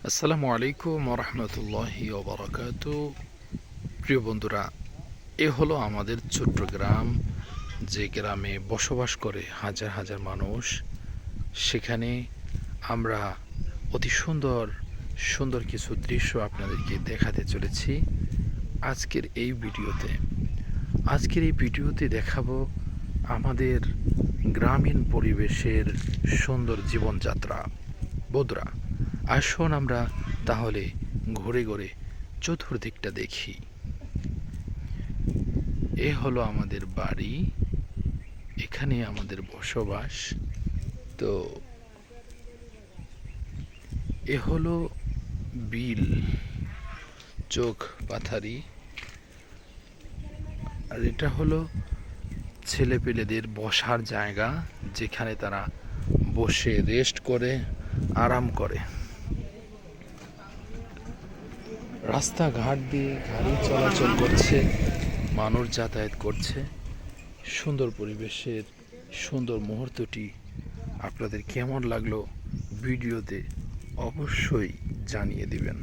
আসসালামু আলাইকুম রহমতুল্লাহি ওবরাকাতু। প্রিয় বন্ধুরা, এ হলো আমাদের ছোট্ট গ্রাম, যে গ্রামে বসবাস করে হাজার হাজার মানুষ। সেখানে আমরা অতি সুন্দর সুন্দর কিছু দৃশ্য আপনাদেরকে দেখাতে চলেছি আজকের এই ভিডিওতে দেখাবো আমাদের গ্রামীণ পরিবেশের সুন্দর জীবনযাত্রা। বন্ধুরা, আসুন আমরা তাহলে ঘুরে ঘুরে চতুর্দিকটা দেখি। এ হলো আমাদের বাড়ি, এখানে আমাদের বসবাস। তো এ হলো বিল, চোখ পাথারি। আর এটা হলো ছেলেপেলেদের বসার জায়গা, যেখানে তারা বসে রেস্ট করে, আরাম করে। রাস্তাঘাট দিয়ে গাড়ি চলাচল করছে, মানুষ যাতায়াত করছে। সুন্দর পরিবেশের সুন্দর মুহূর্তটি আপনাদের কেমন লাগলো ভিডিওতে অবশ্যই জানিয়ে দিবেন।